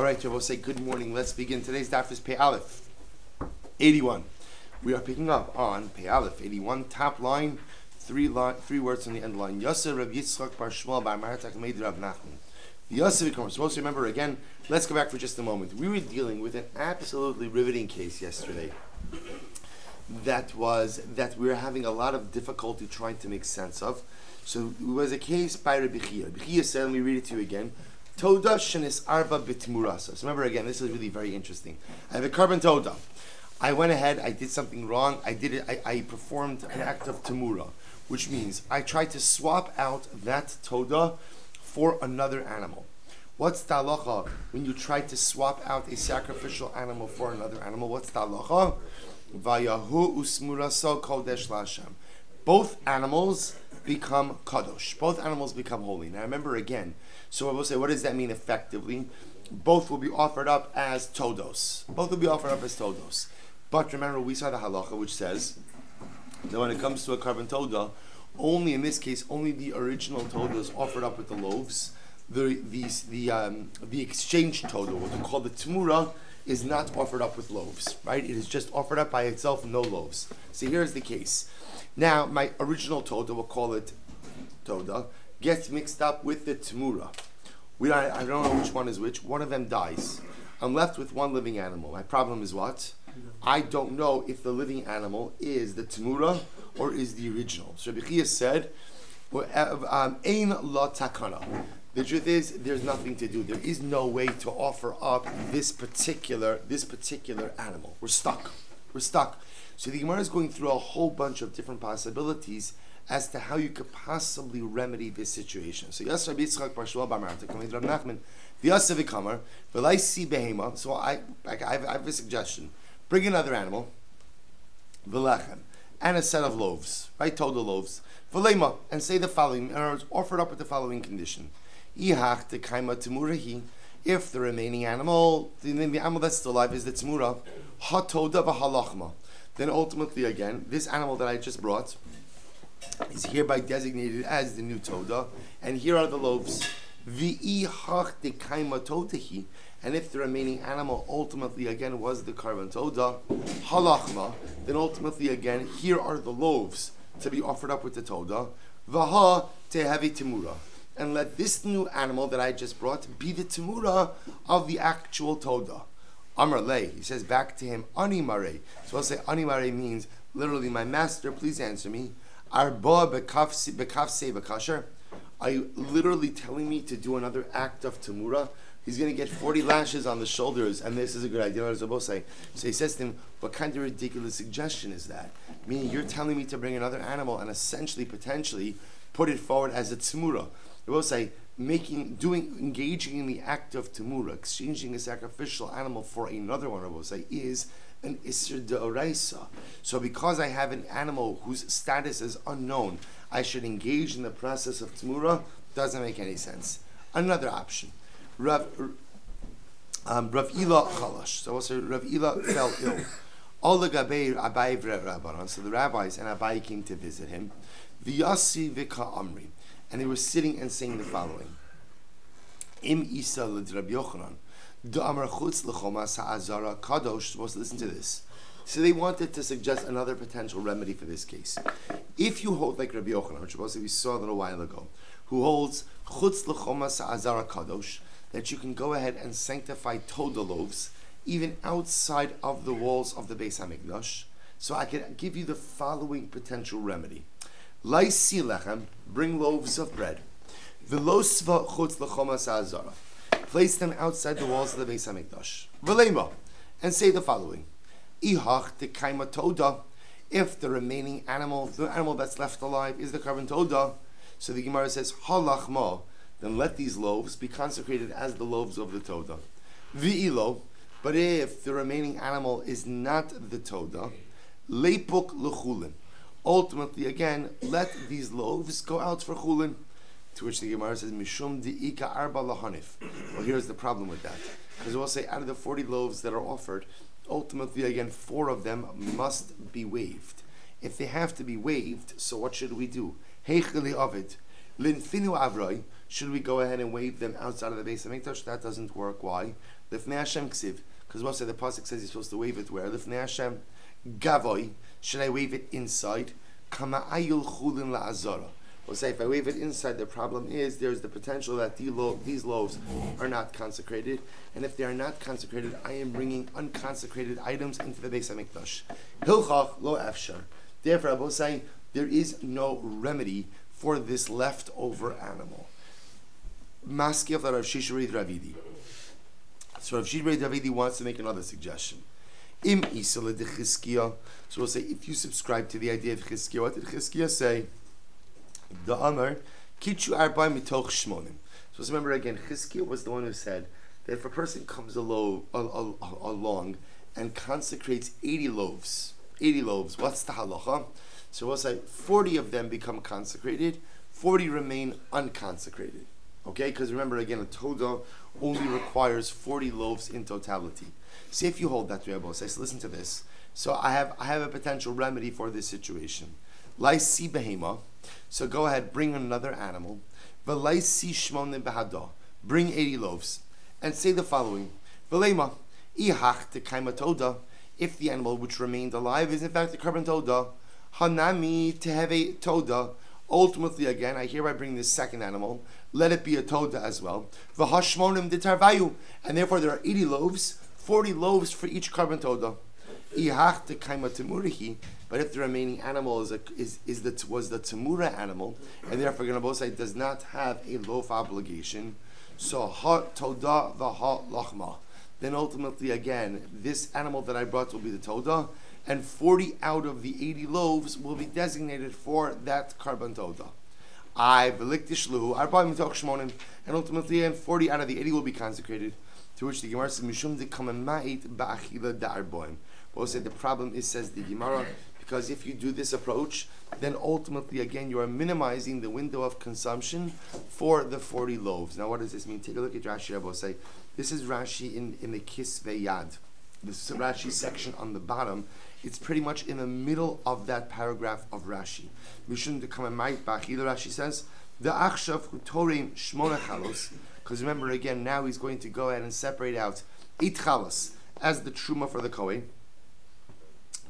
right, Rabbi, say good morning. Let's begin. Today's daf is Pei Aleph, 81. We are picking up on Pei Aleph, 81, top line, three words on the end line. Yosef Rabbi Shmuel Silber Rav Nachman. The Yosef, we're supposed to remember again. Let's go back for just a moment. We were dealing with an absolutely riveting case yesterday. That we were having a lot of difficulty trying to make sense of. So it was a case by Rabbi Chia. Rabbi Chia said, let me read it to you again. Toda shenis arba bitmurasa. So remember again, this is really very interesting. I have a carbon toda. I went ahead, I did something wrong, I performed an act of temura, which means I tried to swap out that toda for another animal. What's the halacha when you try to swap out a sacrificial animal for another animal? What's the halacha? Vayahu usmuraso kodesh lashem. Both animals become kadosh. Both animals become holy. Now remember again, so I will say, what does that mean effectively? Both will be offered up as todos. Both will be offered up as todos. But remember, we saw the halacha which says that when it comes to a carbon toda, only in this case, only the original toda is offered up with the loaves. The exchange toda, what we call the temura, is not offered up with loaves, right? It is just offered up by itself, no loaves. So here's the case. Now, my original toda, we'll call it toda, gets mixed up with the temura. I don't know which one is which. One of them dies. I'm left with one living animal. My problem is what? I don't know if the living animal is the temura or is the original. So Rabbi Chia said, "Ein la takana." The truth is, there's nothing to do. There is no way to offer up this particular animal. We're stuck. So the Gemara is going through a whole bunch of different possibilities as to how you could possibly remedy this situation. So Yosef Rabbi Shmuel Silber, Rav Nachman, the Yosef V'Kamar, V'lai si behema. So I have a suggestion. Bring another animal, v'lechem, and a set of loaves, right? Total loaves. V'leima, and say the following, in other words, offer it up with the following condition. Ihach tekaima temurahi. If the remaining animal, the animal that's still alive is the temura, hatoda v'halachma. Then ultimately again, this animal that I just brought is hereby designated as the new toda, and here are the loaves. V'ihach tekaima totahi. And if the remaining animal ultimately again was the carbon toda, halachma, then ultimately again, here are the loaves to be offered up with the toda, vaha tehavi temura. And let this new animal that I just brought be the temura of the actual toda. Amar lei, he says back to him, ani mare. So I'll say ani mare means literally, my master, please answer me. Arba bekafse bekasher. Are you literally telling me to do another act of temura? He's going to get 40 lashes on the shoulders, and this is a good idea. So he says to him, what kind of ridiculous suggestion is that? Meaning, you're telling me to bring another animal and essentially, potentially, put it forward as a temura. They will say, engaging in the act of temura, exchanging a sacrificial animal for another one, I will say, is an isser deoraisa. So because I have an animal whose status is unknown, I should engage in the process of temura. Doesn't make any sense. Another option. Rav Ila Chalash. So also Rav Ila fell ill. All the Gabei Abai Rabbanon. So the rabbis and Abai came to visit him. V'yasi v'ka amri. And they were sitting and saying the following. Im Isa l'd Rabbi Yochanan. D'amar chutz l'choma sa'azara kadosh. Supposed to listen to this. So they wanted to suggest another potential remedy for this case. If you hold like Rabbi Yochanan, which we saw a little while ago, who holds chutz l'choma sa'azara kadosh, that you can go ahead and sanctify toda loaves, even outside of the walls of the Beis HaMikdash. So I can give you the following potential remedy. Laisi lechem, bring loaves of bread. V'losva chutz l'choma sa'azara. Place them outside the walls of the Beis HaMikdash. V'leima, and say the following. Ihach tekaima toda. If the remaining animal, the animal that's left alive, is the carbon toda, so the Gemara says, halachma, then let these loaves be consecrated as the loaves of the toda. V'ilo, but if the remaining animal is not the toda, leipuk l'chulin. Ultimately, again, let these loaves go out for chulin. To which the Gemara says, mishum di'ika arba lahanif. Well, here's the problem with that. Because we'll say, out of the 40 loaves that are offered, ultimately, again, 4 of them must be waived. If they have to be waived, so what should we do? Heicheli avid. Linfinu avroi. Should we go ahead and wave them outside of the Beis HaMikdash? That doesn't work. Why? Lifnei Hashem ksiv, because we'll say the pasuk says you're supposed to wave it where? Lifnei Hashem gavoy. Should I wave it inside? Kama ayul chulin la'azara. We'll say if I wave it inside, the problem is there's the potential that these loaves are not consecrated, and if they are not consecrated, I am bringing unconsecrated items into the Beis Hamikdash. Hilchach lo efshar. Therefore, I will say there is no remedy for this leftover animal. Maskiv Rav Shishri Dravidi. So Rav Shishri Dravidi wants to make another suggestion. Im isale de Chizkiah. So we'll say if you subscribe to the idea of Chizkiah, what did Chizkiah say? The Amar, Kitchu Arba Mitoch Shmonim. So remember again, Chizkiah was the one who said that if a person comes along and consecrates 80 loaves, what's the halacha? So we'll say 40 of them become consecrated, 40 remain unconsecrated. Okay, because remember again, a Todah only requires 40 loaves in totality. See if you hold that, Rabbi. So listen to this. So I have a potential remedy for this situation. Laisi behema. So go ahead, bring another animal. V'laisi shmonim behada. Bring 80 loaves. And say the following. V'leima. Ihach tekaima toda. If the animal which remained alive is in fact the carbon toda. Hanami teheve toda. Ultimately again, I hereby bring this second animal. Let it be a toda as well. V'hashmonim detarvayu. And therefore there are 80 loaves. 40 loaves for each carbon toda. Ihach tekaima temurihi. But if the remaining animal was the Tamura animal, and therefore going to both say does not have a loaf obligation, so ha toda v'ha lachma. Then ultimately again, this animal that I brought will be the toda, and 40 out of the 80 loaves will be designated for that carbon toda. And ultimately, and 40 out of the 80 will be consecrated. To which the Gemara says, Mishum de kamamait ba'achila da'arboim. We'll say the problem is, says the Gemara, because if you do this approach, then ultimately, again, you are minimizing the window of consumption for the 40 loaves. Now, what does this mean? Take a look at Rashi. I will say, this is Rashi in the Kisvei Yad. This is Rashi section on the bottom. It's pretty much in the middle of that paragraph of Rashi. Mishum de kamamait ba'achila, Rashi says, the achshav hutorim shmona chalos. Because remember, again, now he's going to go ahead and separate out 8 chalos as the truma for the Kohen.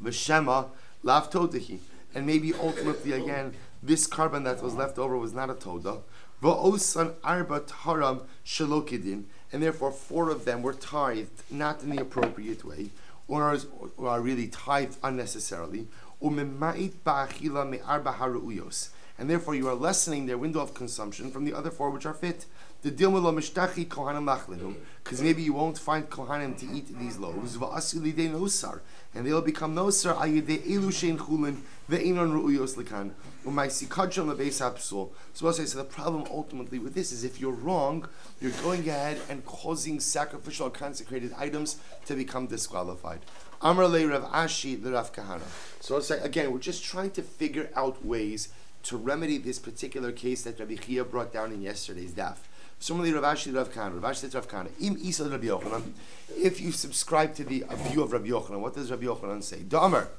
V'shema lav todahi. And maybe ultimately, again, this carbon that was left over was not a toda. V'osan arba taharam shalokidin. And therefore 4 of them were tithed not in the appropriate way, or are really tithed unnecessarily. Umemait ba'achila me'arba haru'uyos. And therefore you are lessening their window of consumption from the other 4 which are fit. The dilma mishtachi kohanim lachlinu, because maybe you won't find kohanim to eat these loaves. Va'asili de nosar, and they'll become nosar ayide elu shein chulin ve'inon ru'uyos likan u'maisi kadsham lebeis hapsul. So I'll say, so the problem ultimately with this is if you're wrong, you're going ahead and causing sacrificial consecrated items to become disqualified. Amar le Rav Ashi le Rav Kahana. So I'll say again, we're just trying to figure out ways to remedy this particular case that Rabbi Chia brought down in yesterday's daf. Similarly, Rav Ashi Rav Kahana. Rav Ashi said Rav Kahana, Im Isa Rabbi Yochanan. If you subscribe to the view of Rabbi Yochanan, what does Rabbi Yochanan say? Da'amar,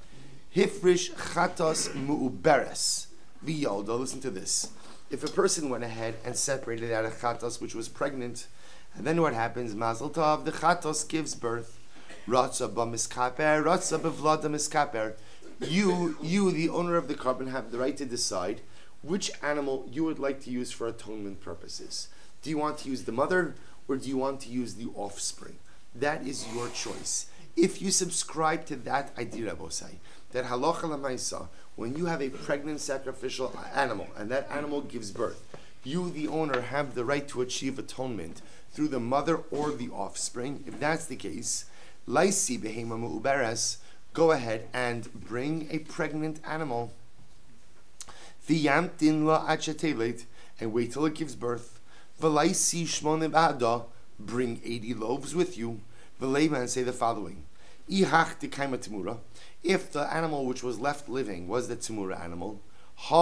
Hifrish Chatos Mu'uberes V'yolda. Listen to this. If a person went ahead and separated out a Chatos which was pregnant, and then what happens? Mazel Tov, the Chatos gives birth. Ratza b'miskaper, Ratza b'vlada miskaper. You, the owner of the carbon, have the right to decide which animal you would like to use for atonement purposes. Do you want to use the mother, or do you want to use the offspring? That is your choice. If you subscribe to that idea, Rabosai, that halacha l'maisa, when you have a pregnant sacrificial animal, and that animal gives birth, you, the owner, have the right to achieve atonement through the mother or the offspring. If that's the case, laisi behema mu'uberes, go ahead and bring a pregnant animal, v'yamtin la'achetelet, and wait till it gives birth. V'laisi shmonim ba'ada, bring 80 loaves with you. V'leiba, and say the following: Ihach tekaima temura. If the animal which was left living was the temura animal, he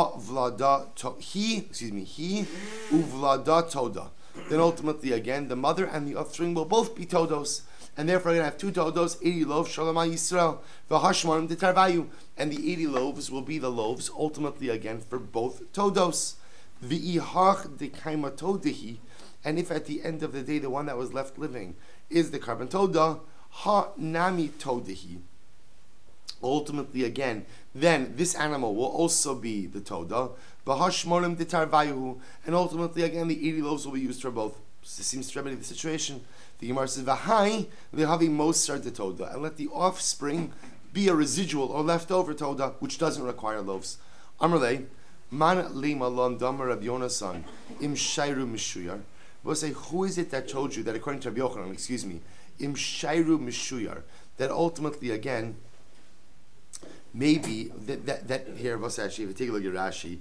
uvlada toda. Then ultimately, again, the mother and the offspring will both be todos. And therefore, I'm going to have 2 todos, 80 loaves, Shalom Yisrael, v'hashmarim detarvayu, and the 80 loaves will be the loaves, ultimately again, for both todos. V'ihach dekaima todehi, and if at the end of the day, the one that was left living is the carbon toda. Ha nami todahi. Ultimately, again, then this animal will also be the toda. V'hashmonim ditarvayu, and ultimately, again, the 80 loaves will be used for both. So this seems to remedy the situation. The Gemara says, "V'hai lehavi mosar de toda," and let the offspring be a residual or leftover toda, which doesn't require loaves. Amrle, man lima lon damar Rabbi Yonasan im shayru mishuyar. We'll say, who is it that told you that according to Rabbi Yochanan, im shayru mishuyar, that ultimately, again, maybe that here, we'll say, actually, if you take a look at Rashi,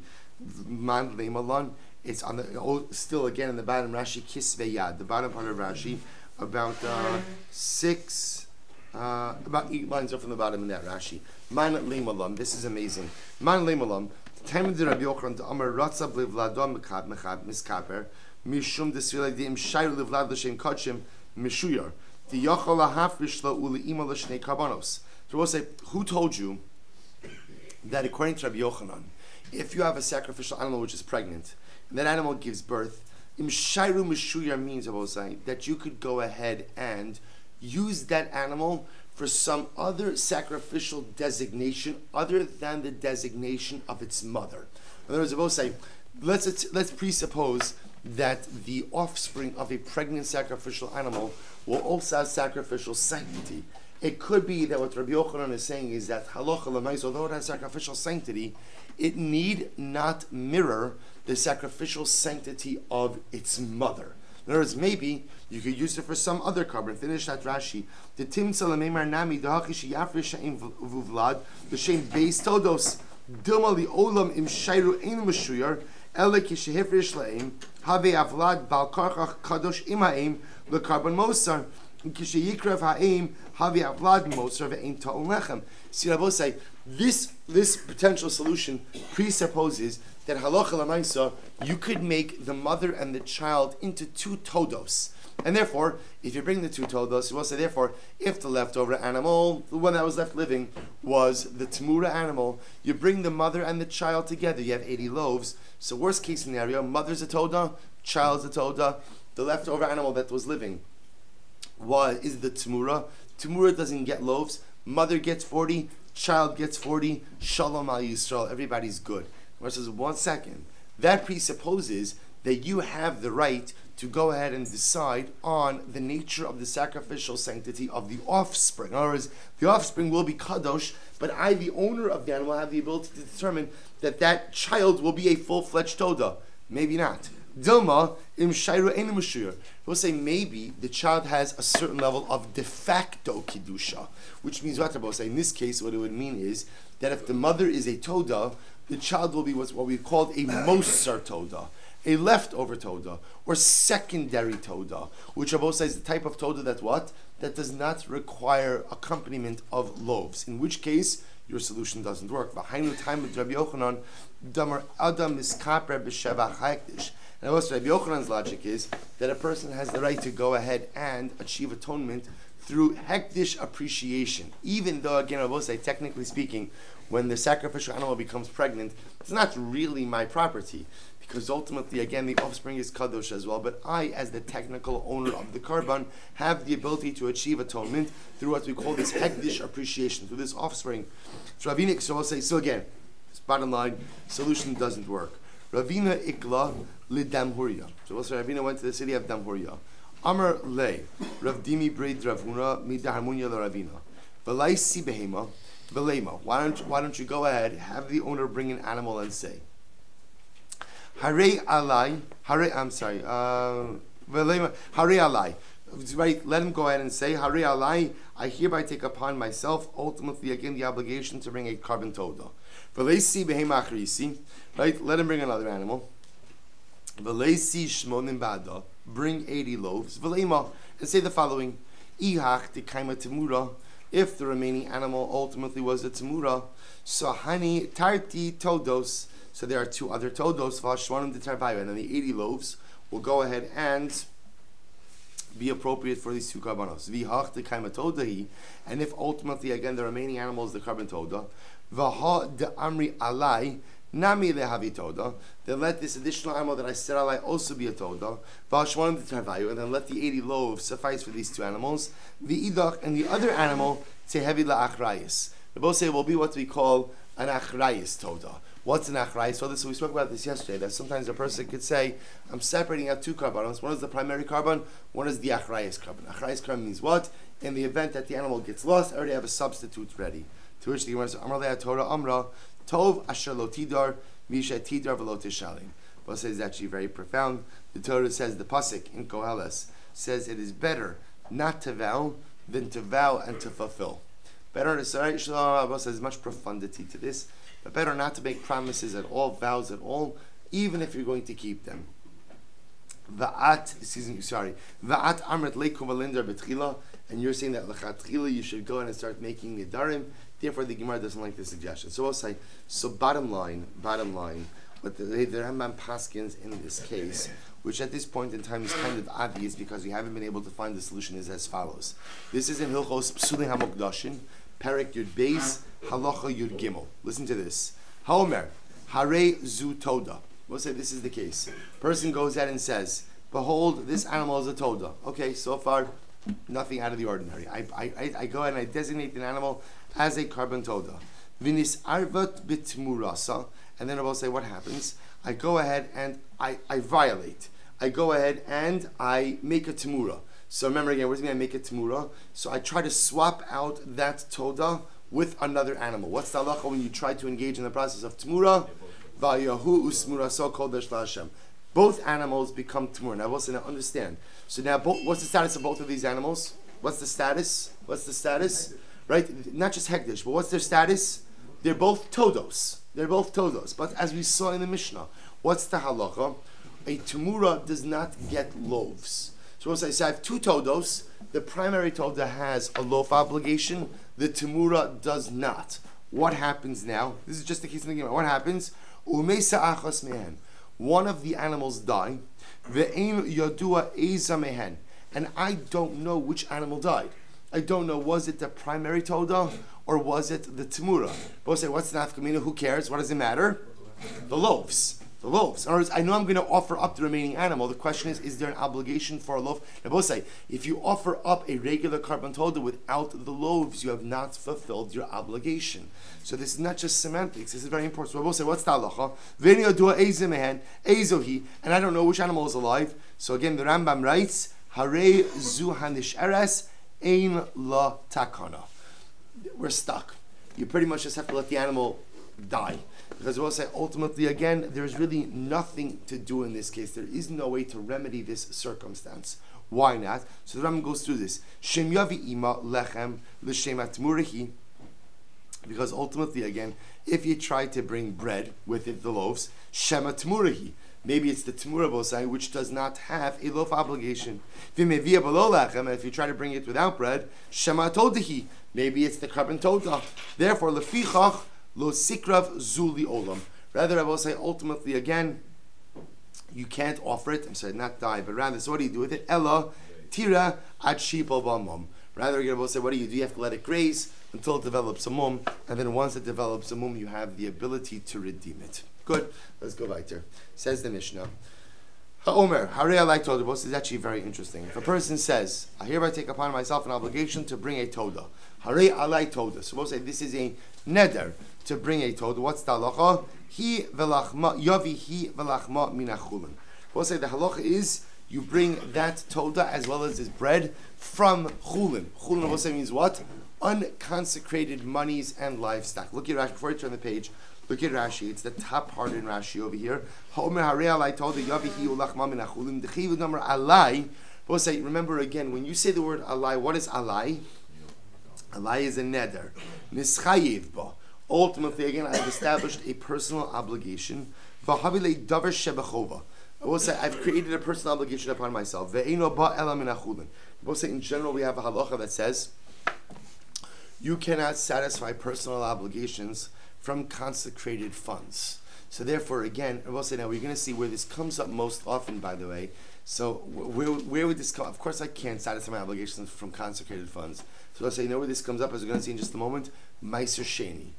man lima lon, it's on the still again in the bottom Rashi kisvei yad, the bottom part of Rashi, about about 8 lines up from the bottom in that Rashi. Man leimalam. This is amazing. Man leimalam. Time of the Rabbi Yochanan to Amar Ratzab Livladom Mechab Miskaper Mishum Desvilay Dim Shayr Livlad L'Shem Kachim Mishuyar the Yochal Lahafrish Lo Uli Ima L'Shnei Karbanos. So we'll say, who told you that according to Rabbi Yochanan, if you have a sacrificial animal which is pregnant, and that animal gives birth, Im Shayru Mishuyar means, I will say, that you could go ahead and use that animal for some other sacrificial designation other than the designation of its mother. In other words, I will say, let's presuppose that the offspring of a pregnant sacrificial animal will also have sacrificial sanctity. It could be that what Rabbi Yochanan is saying is that halacha l'mais, although it has sacrificial sanctity, it need not mirror the sacrificial sanctity of its mother. In other words, maybe you could use it for some other carbon. Finish that Rashi. The timtza lememar nami dahakish yafrish she'im vuvlad l'shem beis todos dilma li'olam im shayru ein meshuyar ele kishehifrish la'im have avlad bal karchach kadosh imaim le'carbon mosar kisheyikrav ha'im have avlad mosar ve'ein ta'ol lechem. See, I will say this potential solution presupposes that halacha l'maisa, you could make the mother and the child into 2 todos. And therefore, if you bring the 2 todos, you will say, therefore, if the leftover animal, the one that was left living, was the tamura animal, you bring the mother and the child together, you have 80 loaves. So worst case scenario, mother's a toda, child's a toda, the leftover animal that was living is the tamura. Tamura doesn't get loaves, mother gets 40, child gets 40, shalom al Yisrael, everybody's good. Says, 1 second. That presupposes that you have the right to go ahead and decide on the nature of the sacrificial sanctity of the offspring. In other words, the offspring will be kadosh, but I, the owner of the animal, have the ability to determine that that child will be a full-fledged toda. Maybe not. Dilma im shayru ein meshuyar. We'll say maybe the child has a certain level of de facto kedusha, which means what we'll say in this case. What it would mean is that if the mother is a toda, the child will be what we called a mosar toda, a leftover toda, or secondary toda, which Rabbi says is the type of toda that does not require accompaniment of loaves. In which case, your solution doesn't work. V'hainu time with Rabbi Yochanan, damar adam miskaper b'sheva chayekdish. And also Rabbi Yochanan's logic is that a person has the right to go ahead and achieve atonement through hekdish appreciation, even though, again, I will say, technically speaking, when the sacrificial animal becomes pregnant, it's not really my property, because ultimately, again, the offspring is kadosh as well, but I, as the technical owner of the karban, have the ability to achieve atonement through what we call this hekdish appreciation, through this offspring. So Ravina, so I'll say, so again, bottom line, solution doesn't work. Ravina ikla lidamhuria. So also Ravina went to the city of Damhuria. Amar le, Rav Dimi Breid Ravuna midaharmunia la Ravina. Velai si behema. Why don't you go ahead, have the owner bring an animal and say, Hare alai, right, let him go ahead and say, Hare alai, I hereby take upon myself, ultimately again, the obligation to bring a carbon toda. Velesi behema achrisi, right, let him bring another animal. Velesi shmonim bada, bring 80 loaves. Velema, and say the following, Ihach dekaima temura, if the remaining animal ultimately was a tamura, so hani tarti todos, so there are 2 other todos, v'ashwanim detarvayu, and then the 80 loaves will go ahead and be appropriate for these 2 karbanos. V'hach dekaima todahi, and if ultimately again the remaining animal is the carbon toda, v'ha de amri alai Nami lehavi toda. Then let this additional animal that I said alai also be a toda. V'ashmonim t'tarvayu, and then let the 80 loaves suffice for these two animals. V'idach, and the other animal tehevi la'achrayis. They both say will be what we call an achrayis toda. What's an achrayis toda? So we spoke about this yesterday, that sometimes a person could say, I'm separating out two karbanos. One is the primary carbon, one is the achrayis carbon. Achrayis carbon means what? In the event that the animal gets lost, I already have a substitute ready. To which the Gemara says, Amar le'ah Torah Amra, Tov asher lo tidar, misha tidar v'lo tishalim. But says actually very profound. The Torah says, the pasuk in Koheles says it is better not to vow than to vow and to fulfill. Better to say, there's much profundity to this, but better not to make promises at all, vows at all, even if you're going to keep them. Va'at amrit leikum v'lindar betchila, and you're saying that l'chatchila you should go in and start making nidarim. Therefore, the Gemara doesn't like the suggestion. So we'll say, bottom line, what the Rambam paskins in this case, which at this point in time is kind of obvious because we haven't been able to find the solution, is as follows. This is in Hilchos Psuli HaMokdashim, Perek Yud Beis, Halacha Yud Gimel. Listen to this. Haomer, Hare Zu Toda. We'll say this is the case. Person goes out and says, behold, this animal is a Toda. Okay, so far, nothing out of the ordinary. I go and I designate an animal as a carbon Toda. Vinis Arvat Bitmurasa. And then I will say, what happens? I go ahead and I violate. I go ahead and I make a Tamura. So remember again, what does it mean I make a Tamura? So I try to swap out that Toda with another animal. What's the halacha when you try to engage in the process of Tamura? Va'yahu usmura so called Hashem. Both animals become Tamura. Now, now understand. So now, what's the status of both of these animals? What's the status? Right? Not just Hekdesh, but what's their status? They're both Todos. But as we saw in the Mishnah, what's the halacha? A Tamura does not get loaves. So we'll say, I have two Todos. The primary Toda has a loaf obligation. The Tamura does not. What happens now? This is just the case in the game. What happens? Umeisa achos mehen. One of the animals die. Ve'ein yodua eza mehen. And I don't know which animal died. I don't know, was it the primary Toda or was it the Tamura? Both say, what's the nafkamina? Who cares? What does it matter? The loaves. In other words, I know I'm going to offer up the remaining animal. The question is there an obligation for a loaf? Now both say, if you offer up a regular carbon Toda without the loaves, you have not fulfilled your obligation. So this is not just semantics. This is very important. So both say, what's the halacha? And I don't know which animal is alive. So again, the Rambam writes, Hare zu hanish eres ein la takana. We're stuck. You pretty much just have to let the animal die. Because we'll say, ultimately, again, there's really nothing to do in this case. There is no way to remedy this circumstance. Why not? So the Rambam goes through this. Shem yavi ima lechem l'shem atmurihi. Because ultimately, again, if you try to bring bread with it, the loaves, shem atmurihi. Maybe it's the Tamura Bosai, which does not have a loaf obligation. And if you try to bring it without bread, Shema Todahi. Maybe it's the carbon Toda. Therefore, Lefichach Lo Sikrav Zuli Olam. Rather, I will say, ultimately, again, you can't offer it. I'm sorry, not die, but rather, so what do you do with it? Ella Tira Ad Shipol Bamum. Rather, you're going to say, what do? You have to let it graze until it develops a mum, and then once it develops a mum, you have the ability to redeem it. Good. Let's go weiter. Says the Mishnah. Ha'omer, Harei alai Toda. This is actually very interesting. If a person says, I hereby take upon myself an obligation to bring a Toda. Harei alai Toda. So we'll say this is a neder to bring a Toda. What's the halacha? Hi velachma, yavi hi velachma minachulin. We'll say the halacha is you bring that Toda as well as this bread from chulin. Chulin, we'll say, means what? Unconsecrated monies and livestock. Look at Rashi, before you turn the page. Look at Rashi. It's the top part in Rashi over here. We'll say, remember again, when you say the word alai, what is alai? Alai is a neder. Nischayev ba. Ultimately, again, I've established a personal obligation. I will say, I've created a personal obligation upon myself. We'll say, in general, we have a halacha that says, you cannot satisfy personal obligations from consecrated funds. So therefore, again, I will say now, we're going to see where this comes up most often, by the way. So where would this come? Of course, I can't satisfy my obligations from consecrated funds. So I'll say, you know where this comes up, as we're going to see in just a moment? Meiser Sheni.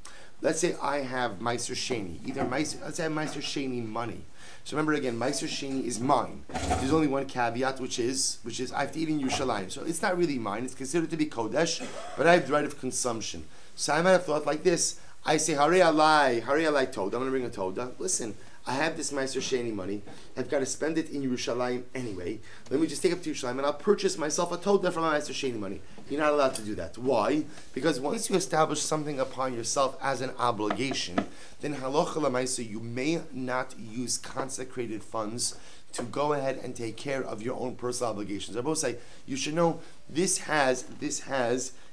let's say I have Meiser Sheni, let's say I have Meiser Sheni money. So remember again, Meiser Sheni is mine. There's only one caveat, which is I have to eat in Yerushalayim. So it's not really mine. It's considered to be Kodesh, but I have the right of consumption. So I might have thought like this. I say, Hare alai Toda. I'm going to bring a Toda. Listen, I have this Meiser Sheni money. I've got to spend it in Yerushalayim anyway. Let me just take it to Yerushalayim and I'll purchase myself a Toda from my Meiser Sheni money. You're not allowed to do that. Why? Because once you establish something upon yourself as an obligation, then halacha l'maisa, you may not use consecrated funds to go ahead and take care of your own personal obligations. I both say you should know this has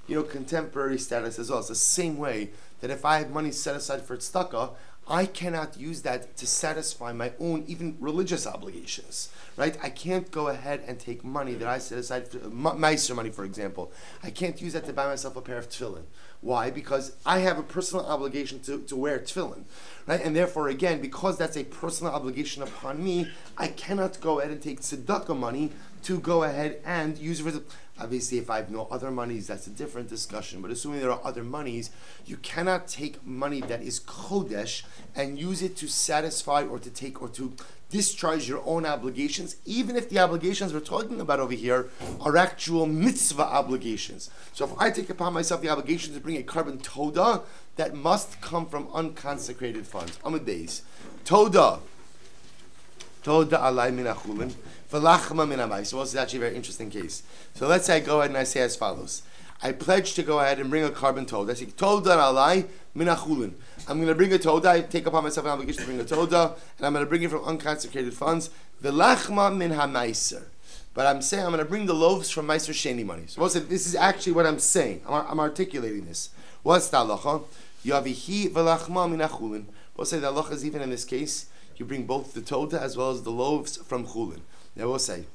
contemporary status as well. It's the same way that if I have money set aside for tzedakah, I cannot use that to satisfy my own even religious obligations, right? I can't go ahead and take money that I set aside, meiser money for example. I can't use that to buy myself a pair of tefillin. Why? Because I have a personal obligation to wear tefillin, right? And therefore, again, because that's a personal obligation upon me, I cannot go ahead and take tzedakah money to go ahead and use it for. Obviously, if I have no other monies, that's a different discussion. But assuming there are other monies, you cannot take money that is kodesh and use it to satisfy or to take or to discharge your own obligations, even if the obligations we're talking about over here are actual mitzvah obligations. So if I take upon myself the obligation to bring a carbon toda, that must come from unconsecrated funds. Amud Beis. Toda alai min achulin. So this is actually a very interesting case. So let's say I go ahead and I say as follows. I pledge to go ahead and bring a carbon toda. I say, Toda alai min achulin. I'm going to bring a toda. I take upon myself an obligation to bring a toda, and I'm going to bring it from unconsecrated funds. V'lachma min ha-meiser. But I'm saying I'm going to bring the loaves from Meiser Sheni money. So this is actually what I'm saying. I'm articulating this. What's the halacha? Yavihi v'lachma min achulin. We'll say the halacha is even in this case, you bring both the toda as well as the loaves from chulin. Now we'll say,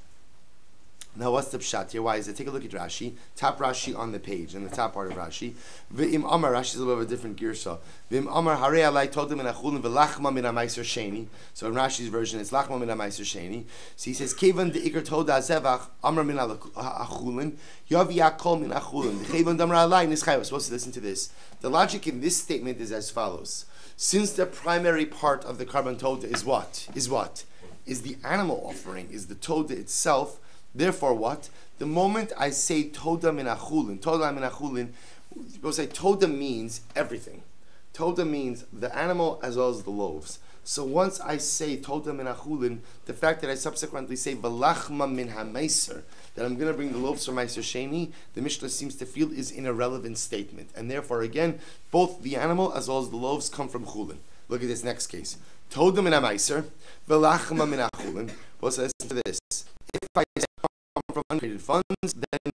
now what's the pshat here? Why is it? Take a look at Rashi. Top Rashi on the page, in the top part of Rashi. V'im Amar, Rashi is a little bit of a different girsa. V'im Amar, Harei alai toda min achulin v'lachma min ha-meiser sheni. So in Rashi's version, it's lachma min ha-meiser sheni. So he says, Kevan de'ikar toda zevach, Amar min ha-achulin, yavi yakol min achulin. Kevan damar alai nischai. We're supposed to listen to this. The logic in this statement is as follows. Since the primary part of the carbon toda is what? Is the animal offering, is the toda itself. Therefore, what? The moment I say toda min achulin, people say toda means everything. Toda means the animal as well as the loaves. So once I say toda min achulin, the fact that I subsequently say v'lachma min ha-meiser, that I'm going to bring the loaves from Meiser Sheni, the Mishnah seems to feel is an irrelevant statement. And therefore, again, both the animal as well as the loaves come from chulin. Look at this next case. Toda min ha-meiser, v'lachma min achulin. Well, so listen to this. If I say come from uncreated funds, then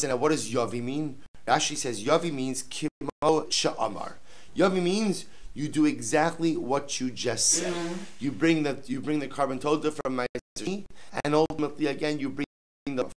now what does Yavi mean? Rashi says Yavi means kimo sha'amar. Yavi means you do exactly what you just said. You bring the carbon toda from my and ultimately again you bring the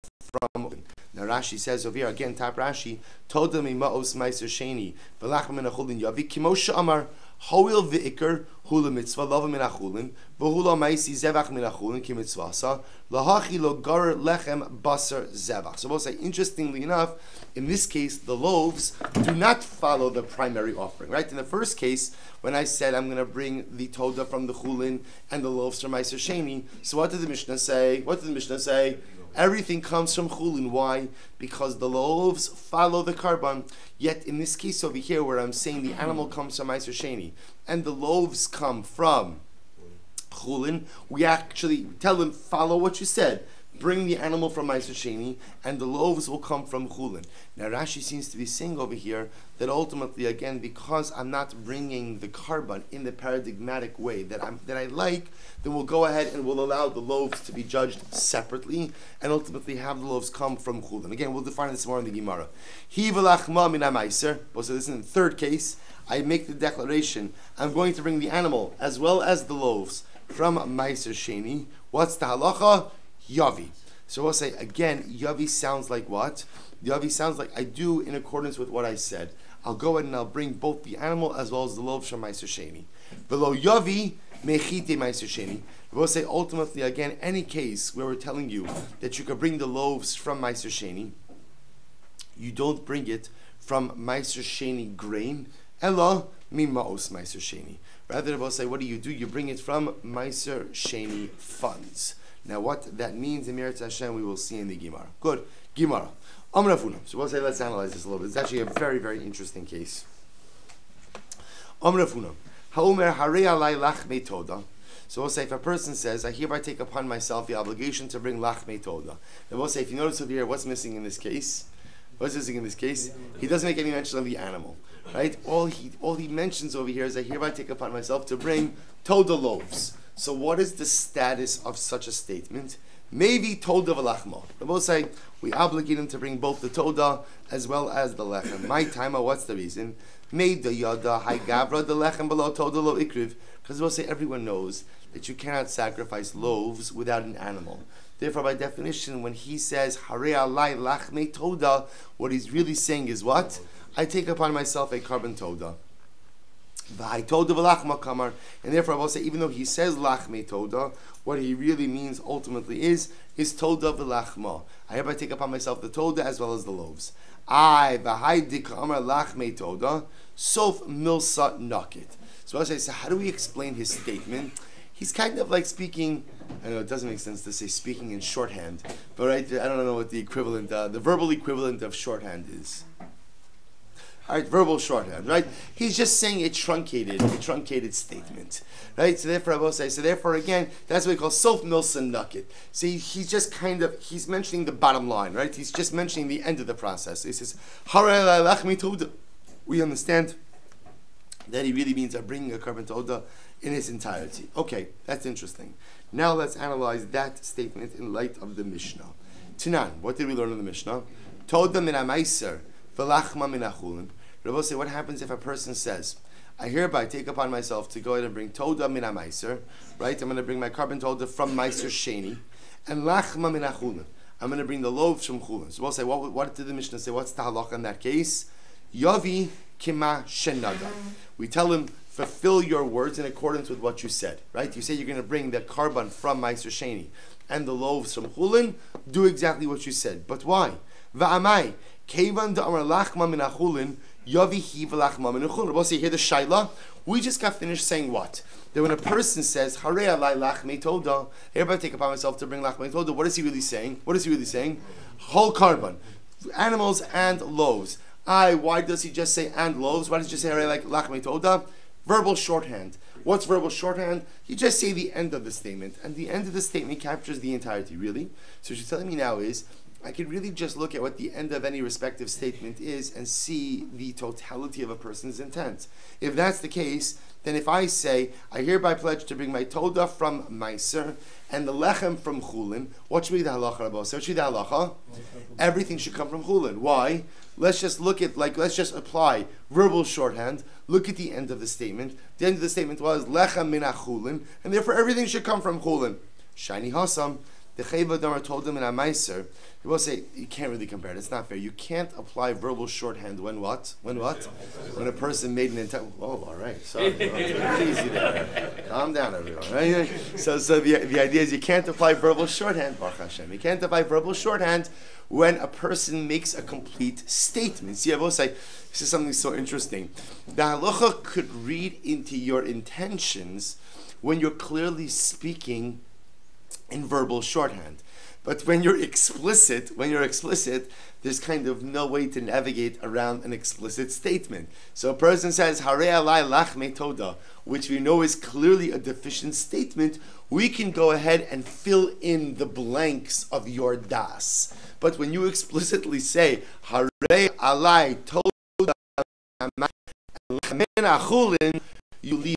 from. Now Rashi says over here again, top Rashi, toda mi ma'os meiser sheni v'lachma min achulin Yavi kimo sha'amar. Hoil v'ikar hula mitzvah lava min achulin v'hula ma'isi zevach min achulin ki mitzvasa lahachi lo gar lechem basar zevach. So we'll say, interestingly enough, in this case, the loaves do not follow the primary offering. Right? In the first case, when I said I'm going to bring the toda from the chulin and the loaves from Meiser Sheni, so what did the Mishnah say? Everything comes from chulin. Why? Because the loaves follow the carbon. Yet in this case over here, where I'm saying the animal comes from Meiser Sheni and the loaves come from chulin, we actually tell them, follow what you said. Bring the animal from Meiser Sheni, and the loaves will come from chulin. Now Rashi seems to be saying over here that ultimately, again, because I'm not bringing the carbon in the paradigmatic way that I like, then we'll go ahead and we'll allow the loaves to be judged separately, and ultimately have the loaves come from chulin. Again, we'll define this more in the Gemara. Hi v'lachma min ha-meiser. So this is in the third case. I make the declaration, I'm going to bring the animal as well as the loaves from Meiser Sheni. What's the halacha? Yavi. So we'll say again, Yavi sounds like what? Yavi sounds like I do in accordance with what I said. I'll go ahead and I'll bring both the animal as well as the loaves from Meiser Sheni. Below Yavi, mechite Meiser Sheni. We'll say ultimately again, any case where we're telling you that you can bring the loaves from Meiser Sheni, you don't bring it from Meiser Sheni grain, Elo Mima'os Meiser Sheni. Rather, Rabbi say, what do? You bring it from Meiser Sheni funds. Now, what that means in Meretz Hashem, we will see in the Gemara. Good. Gemara. Amrafuna. So we'll say, let's analyze this a little bit. It's actually a very, very interesting case. Amrafuna. Ha'omer harei alai lachmei toda. So we'll say, if a person says, I hereby take upon myself the obligation to bring lachmei toda. Then we'll say, if you notice over here, what's missing in this case? What's missing in this case? He doesn't make any mention of the animal. Right? All he mentions over here is, I hereby take upon myself to bring toda loaves. So what is the status of such a statement? Maybe toda v'lachma. They both say we obligate him to bring both the toda as well as the lechem. My timer, what's the reason? Made the yada high gavra the lechem below toda lo ikriv. Because we'll say everyone knows that you cannot sacrifice loaves without an animal. Therefore, by definition, when he says harei alai lachmei toda, what he's really saying is what? I take upon myself a carbon toda. And therefore I will say, even though he says lachmei toda, what he really means ultimately is toda v'lachma. I hereby take upon myself the toda as well as the loaves. I v'hai amar lachmei toda sof milsa nakit. So I say, so how do we explain his statement? He's kind of like speaking. I know it doesn't make sense to say speaking in shorthand, but right, I don't know what the equivalent, the verbal equivalent of shorthand is. All right, verbal shorthand, right? He's just saying a truncated statement, right? So therefore, I will say, again, that's what we call sof milsa nakit. See, he's just he's mentioning the bottom line, right? He's just mentioning the end of the process. He says, harei alai lachmei toda. We understand that he really means bringing a carbon toda in its entirety. Okay, that's interesting. Now let's analyze that statement in light of the Mishnah. Tanan, what did we learn in the Mishnah? Toda min ha'meiser v'lachma min ha'chulin. Rabbi say, what happens if a person says, I hereby take upon myself to go ahead and bring toda min ha'meiser, right? I'm going to bring my carbon toda from meiser sheni, and lachma min ha'chulin. I'm going to bring the loaves from chulin. So we'll say, what did the Mishnah say? What's the halacha in that case? Yavi kima shenada. We tell him, fulfill your words in accordance with what you said, right? You say you're going to bring the carbon from meiser sheni and the loaves from chulin. Do exactly what you said. But why? Va'amai kevan da'amar lachma min ha'chulin. Yavi v'lachma min ha'chulin. We'll say here the shaila. We just got finished saying what? That when a person says harei alai lachmei toda, hereby take upon myself to bring lachmei toda. What is he really saying? Whole carbon, animals and loaves. Why does he just say and loaves? Why does he just say harei lachmei toda? Verbal shorthand. What's verbal shorthand? You just say the end of the statement, and the end of the statement captures the entirety, really. So what you're telling me now is, I could really just look at what the end of any respective statement is and see the totality of a person's intent. If that's the case, then if I say, I hereby pledge to bring my toda from meiser and the lechem from chulin, what should be the halacha, Rabbi? So what should be the halacha? Everything should come from chulin. Why? Let's just apply verbal shorthand. Look at the end of the statement. The end of the statement was lechem min ha'chulin, and therefore everything should come from chulin. Shiny hasam. The chayva damar told them in a meiser. You will say you can't really compare it. It's not fair. You can't apply verbal shorthand when what? When a person made an intent. Oh, all right. Sorry. Easy there. Calm down, everyone. Right? So the idea is you can't apply verbal shorthand. Baruch Hashem. You can't apply verbal shorthand when a person makes a complete statement. See, I will say this is something so interesting. The halacha could read into your intentions when you're clearly speaking in verbal shorthand. But when you're explicit, there's kind of no way to navigate around an explicit statement. So a person says, harei alai lachmei toda, which we know is clearly a deficient statement, we can go ahead and fill in the blanks of your das. But when you explicitly say, harei alai toda, you leave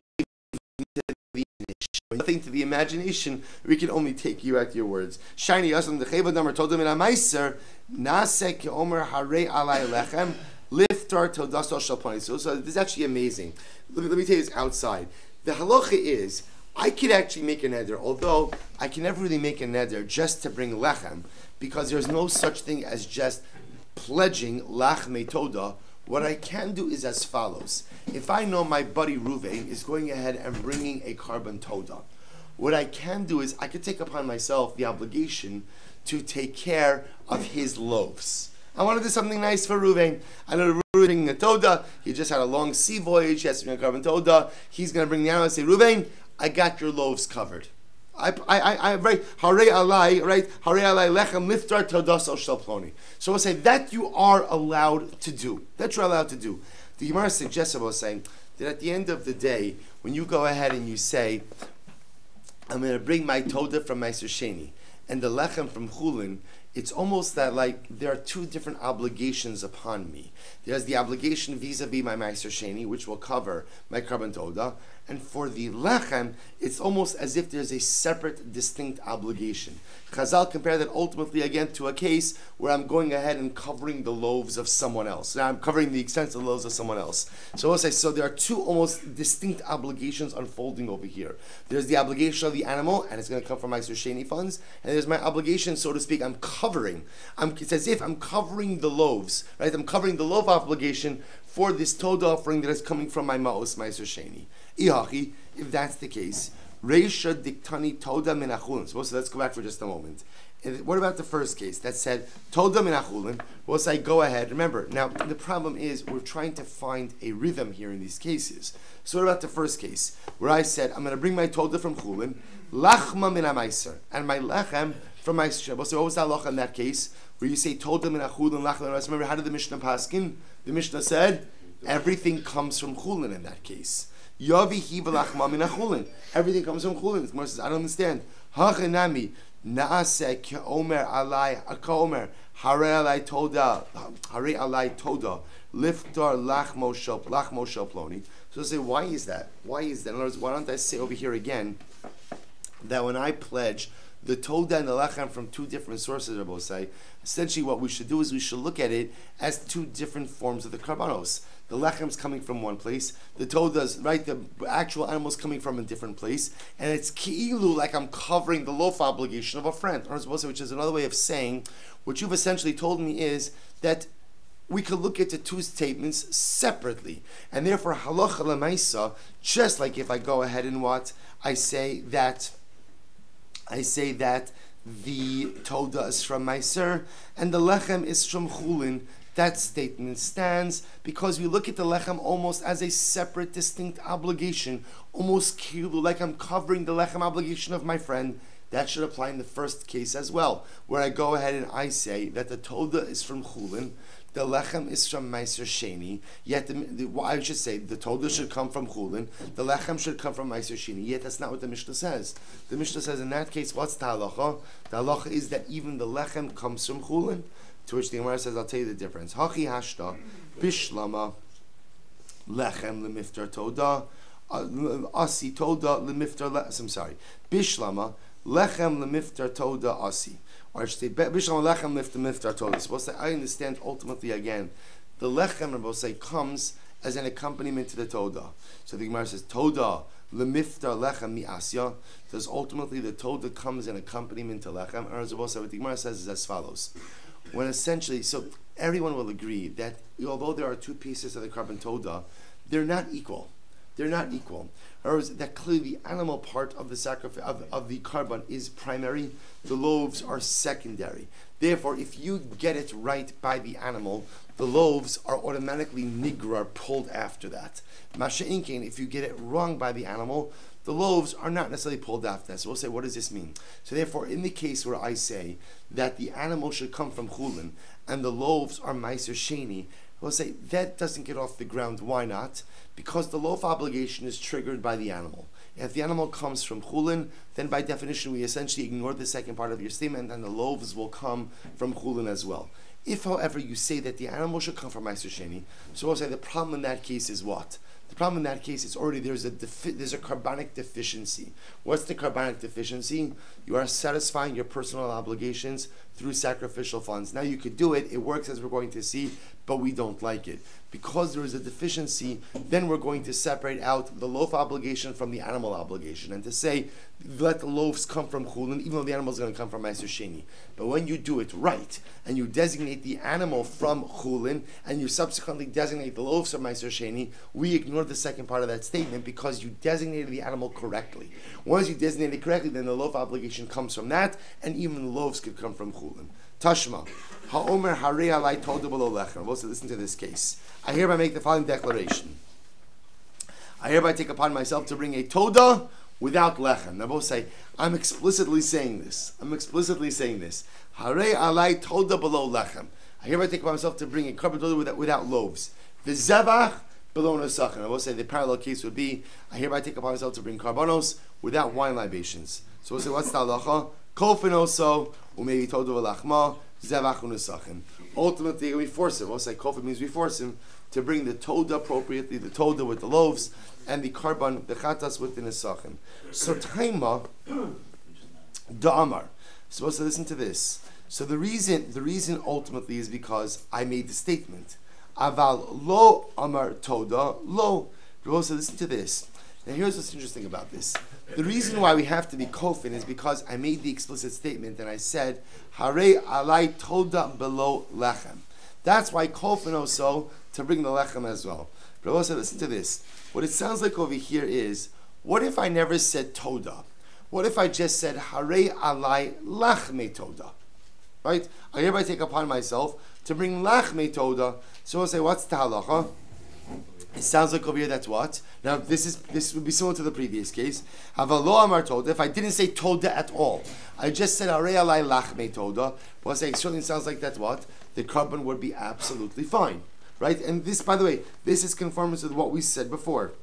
nothing to the imagination. We can only take you at your words. Shiny asam the chayva damer told him in a meiser nasek omer harei alai lechem liftar todaso shalpani. So this is actually amazing. Let me tell you this outside. The halacha is I could actually make a neder, although I can never really make a neder just to bring lechem, because there's no such thing as just pledging lachmei toda. What I can do is as follows. If I know my buddy Ruvain is going ahead and bringing a carbon toda, what I can do is I could take upon myself the obligation to take care of his loaves. I want to do something nice for Reuven. I know Reuven bringing a Toda. He just had a long sea voyage. He has to bring a carbon Toda. He's going to bring the animal and say, Reuven, I got your loaves covered. Right? Harei alai, right? Harei alai lechem liftar todas al shalploni. So we'll say that you are allowed to do. That you're allowed to do. The Gemara suggests, I was saying, that at the end of the day, when you go ahead and you say, I'm going to bring my Toda from Meiser Sheni and the lechem from Chulin, it's almost that like there are two different obligations upon me. There's the obligation vis-a-vis my Meiser Sheni, which will cover my carbon Toda, and for the lechem, it's almost as if there's a separate, distinct obligation. Chazal compare that ultimately again to a case where I'm going ahead and covering the loaves of someone else. Now I'm covering the extensive loaves of someone else. So we'll say, so there are two almost distinct obligations unfolding over here. There's the obligation of the animal, and it's going to come from my Sheni funds, and there's my obligation, so to speak, I'm covering. It's as if I'm covering the loaves, right? I'm covering the loaf obligation for this Toda offering that is coming from my Ma'os Meiser Sheni. Ihachi, if that's the case, Reisha diktani Toda minachulin. So let's go back for just a moment. And what about the first case that said Toda minachulin? We'll say go ahead. Remember, now the problem is we're trying to find a rhythm here in these cases. So what about the first case where I said I'm going to bring my Toda from chulin, lachma min meiser, and my lechem from my shebo. So what was that halacha in that case where you say Toda minachulin lachma? Remember, how did the Mishnah paskin? The Mishnah said everything comes from chulin in that case. Yavihi v'lachma min chulin. Everything comes from chulin. The Gemara says, I don't understand. Hachenami naaseh ke'omer alai akaomer harei alai toda liftar lachmo shel ploni. So say, why is that? Why is that? In other words, why don't I say over here again that when I pledge the Toda and the Lechem from two different sources, Rabbi say, essentially what we should do is we should look at it as two different forms of the Karbanos. The Lechem's coming from one place, the Toda's, right, the actual animal's coming from a different place, and it's Ki'ilu, like I'm covering the loaf obligation of a friend, which is another way of saying, what you've essentially told me is that we could look at the two statements separately, and therefore halacha lemaisa, just like if I go ahead and what I say that the Toda is from Meiser and the Lechem is from Chulin. That statement stands because we look at the Lechem almost as a separate, distinct obligation, almost like I'm covering the Lechem obligation of my friend. That should apply in the first case as well, where I go ahead and I say that the Toda is from Chulin, the Lechem is from Meiser Sheni, yet I should say the Toda should come from Chulin, the Lechem should come from Meiser Sheni, yet that's not what the Mishnah says. The Mishnah says in that case, what's the halacha? The halacha is that even the Lechem comes from Chulin, to which the Gemara says, I'll tell you the difference. Hachi hashta, bishlama, Lechem lemiftar Toda, asi Toda lemiftar, I'm sorry, bishlama, Lechem lemiftar Toda asi. Or I should say, Bishlam Lechem liftar Toda. Supposed to say, I understand ultimately again, the Lechem, Rabbi say, comes as an accompaniment to the Toda. So the Gemara says, Toda lemiftar Lechem mi asya. Because ultimately the Toda comes an accompaniment to Lechem. Or as what the Gemara says is as follows. When essentially, so everyone will agree that although there are two pieces of the carbon Toda, they're not equal. They're not equal. Or that clearly the animal part of the sacrifice of the carbon is primary, the loaves are secondary. Therefore, if you get it right by the animal, the loaves are automatically nigrar, pulled after that. Masha'inkin, if you get it wrong by the animal, the loaves are not necessarily pulled after that. So we'll say, what does this mean? So therefore, in the case where I say that the animal should come from Chulin and the loaves are Meiser Sheni, we'll say that doesn't get off the ground. Why not? Because the loaf obligation is triggered by the animal. If the animal comes from Chulin, then by definition we essentially ignore the second part of your statement and the loaves will come from Chulin as well. If, however, you say that the animal should come from Meiser Sheni, so we'll say the problem in that case is what? The problem in that case is already there's a carbonic deficiency. What's the carbonic deficiency? You are satisfying your personal obligations through sacrificial funds. Now you could do it, it works as we're going to see, but we don't like it. Because there is a deficiency, then we're going to separate out the loaf obligation from the animal obligation and to say, let the loaves come from Chulin, even though the animal is going to come from Meiser Sheni. But when you do it right, and you designate the animal from Chulin, and you subsequently designate the loaves from Meiser Sheni, we ignore the second part of that statement because you designated the animal correctly. Once you designate it correctly, then the loaf obligation comes from that, and even the loaves could come from Chulin. Tashma. Ha'omer harei alai toda below lechem. Also, listen to this case. I hereby make the following declaration. I hereby take upon myself to bring a toda without lechem. Now both say, I'm explicitly saying this. Harei alai toda below lechem. I hereby take upon myself to bring a carbon toda without loaves. V'zevach below nesachem. I will say the parallel case would be, I hereby take upon myself to bring karbanos without wine libations. So we'll say, what's the halacha? Kolfin also, umevi toda v'lachma, zevach u'nesachem. Ultimately, we force him. We'll say kolfin means we force him to bring the toda appropriately, the toda with the loaves, and the karban, the chatas with the nesachim. So taima da'amar. So listen to this. So the reason ultimately is because I made the statement. Aval lo amar toda lo. So listen to this. Now here's what's interesting about this. The reason why we have to be kofin is because I made the explicit statement and I said, Harei alai toda below lechem. That's why kofin also to bring the lechem as well. But also listen to this. What it sounds like over here is, what if I never said toda? What if I just said harei alai lachme toda? Right? I hereby take upon myself to bring lachme toda. So we'll say, what's the halacha? It sounds like over here that's what? Now this would be similar to the previous case. Havalo amar toda. If I didn't say toda at all, I just said harei alai lachme toda. We'll say it certainly sounds like that's what? The carbon would be absolutely fine. Right? And this, by the way, this is conformance with what we said before.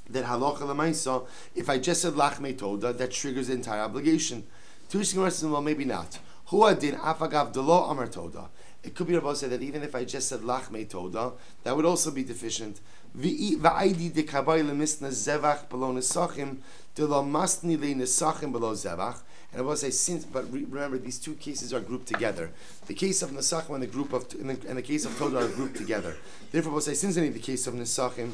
That halacha l'maisa, if I just said lachme toda, that triggers the entire obligation. Tushim says, well, maybe not. Huadin afagav delo amar toda. It could be Rabbi say that even if I just said lachme toda, that would also be deficient. V'aidi dekabai lemisna zevach below nesachim delo masni le nesachim below zevach. And I will say, since, but remember, these two cases are grouped together. The case of nesachim and the case of toda are grouped together. Therefore, I will say, since I need the case of nesachim,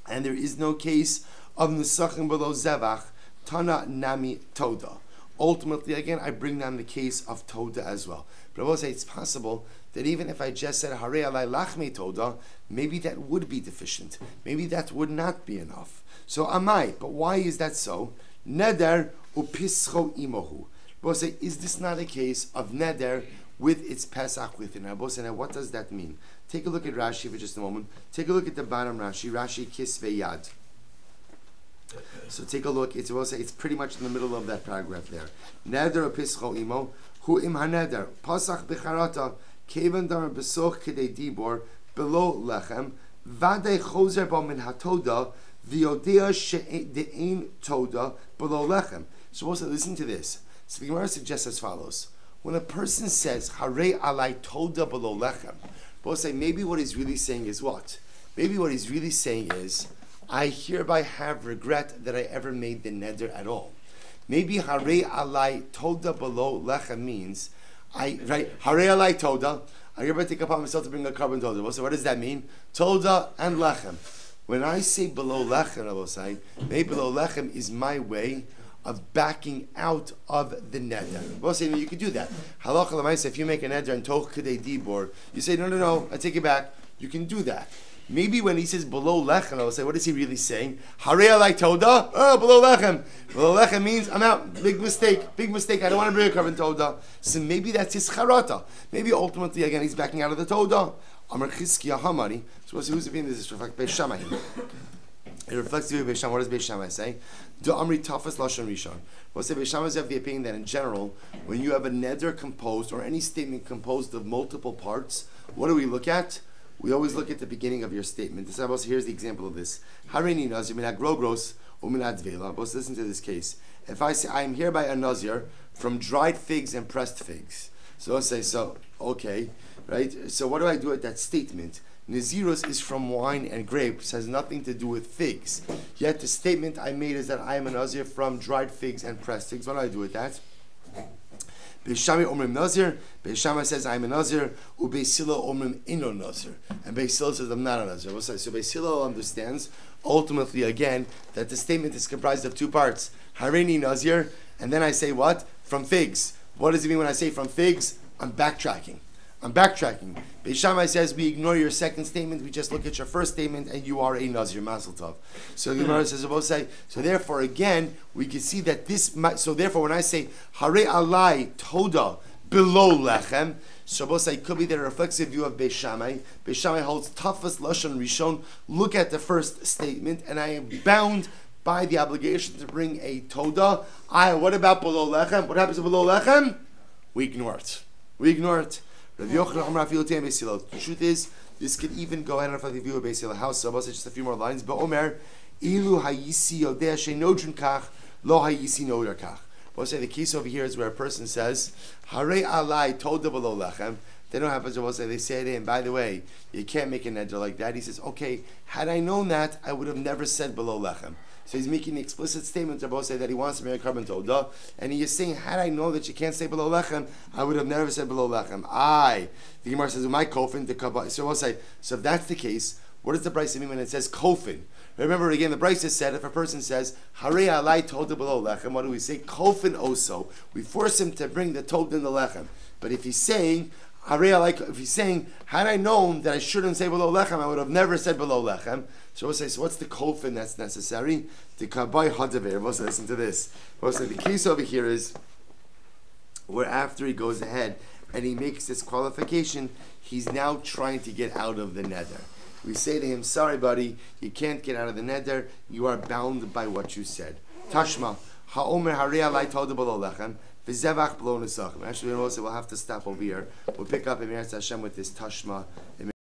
and there is no case of nesachim below zevach, tana nami toda. Ultimately, again, I bring down the case of toda as well. But I will say, it's possible that even if I just said harei alai lachme toda, maybe that would be deficient. Maybe that would not be enough. So amai. But why is that so? Neder upischo imohu. Rabbi say, is this not a case of neder with its Pesach within? Rabbi say, now what does that mean? Take a look at Rashi for just a moment. Take a look at the bottom Rashi. Rashi kisvei yad. So take a look. It's say it's pretty much in the middle of that paragraph there. Neder upischo imo hu im haneder pasach becharata kevan dar besoch kedei dibor below lechem vadei chozer bo min hatoda v'yodea she'ein toda below lechem. So also listen to this. So the Gemara suggests as follows: when a person says harei alai toda below lechem, both say maybe what he's really saying is what? Maybe what he's really saying is, I hereby have regret that I ever made the neder at all. Maybe harei alai toda below lechem means harei alai toda. I hereby take upon myself to bring a carbon toda. So what does that mean? Toda and lechem. When I say below lechem, I will say maybe below lechem is my way of backing out of the neder. We'll say, no, you could do that. Halacha l'maisa, if you make a neder and toch kedei dibor, you say, no, I take it back. You can do that. Maybe when he says below lechem, I will say, what is he really saying? Harei alai toda? Oh, below lechem. Below lechem means I'm out. Big mistake. I don't want to bring a carbon toda. So maybe that's his charata. Maybe ultimately, again, he's backing out of the toda. Amar chizkiya hamari. So who's the opinion? This reflects Beis Shammai. It reflects the way Beis Shammai. What does Beis Shammai say? Do amri tafas lashon rishon. We'll say Beis Shammai have the opinion that in general, when you have a neder composed or any statement composed of multiple parts, what do we look at? We always look at the beginning of your statement. Here's the example of this. Harini nazir min agrogros umin advela. Let's listen to this case. If I say I am hereby a nazir from dried figs and pressed figs, so I'll say okay, right? So what do I do with that statement? Naziros is from wine and grapes, has nothing to do with figs. Yet the statement I made is that I am a nazir from dried figs and pressed figs. What do I do with that? Beis Shammai omrim nazir. Beis Shammai says I am a nazir. Ubeis Hillel omrim ino nazir. And Beis Hillel says I'm not a nazir. So Beis Hillel understands ultimately again that the statement is comprised of two parts. Harini nazir, and then I say what? From figs. What does it mean when I say from figs? I'm backtracking. Beis Shammai says we ignore your second statement, we just look at your first statement, and you are a nazir, mazel tov. So the Gemara says, so therefore again, we can see that this, so therefore when I say, harei alai toda below lechem. So both say could be the reflexive view of Beis Shammai. Beis Shammai holds toughest lashon rishon. Look at the first statement, and I am bound by the obligation to bring a toda. What about below lechem? What happens to below lechem? We ignore it. The truth is, this could even go ahead and reflect the view of Beis Hillel house. So I'll say just a few more lines. But Omer, ilu hayisi yodeh she'nodrin kach, lo hayisi nodar kach. We'll say the case over here is where a person says, Hare alai toda below lechem. They don't happen to we'll say, they say it in, by the way, you can't make an neder like that. He says, okay, had I known that, I would have never said below lechem. So he's making an explicit statement to both say that he wants to marry carbon toda, and he is saying, had I known that you can't say below lechem, I would have never said below lechem. The Gemara says, my kofin, the kabbalah. So we'll say, so if that's the case, what does the Brisa mean when it says kofin? Remember again, the Brisa said if a person says Hare alai toda below lechem, what do we say? Kofin oso. We force him to bring the toda in the lechem. But if he's saying Hare alai, if he's saying had I known that I shouldn't say below lechem, I would have never said below lechem. So we'll say, so what's the kofin that's necessary? The kabbai hadaver. We'll say, listen to this. We'll say the case over here is where after he goes ahead and he makes this qualification, he's now trying to get out of the neder. We say to him, sorry buddy, you can't get out of the neder, you are bound by what you said. Tashma, ha'omer harei alai toda below lechem, v'zevach below nesachem. Actually, we'll have to stop over here. We'll pick up in Eretz Hashem with this Tashma.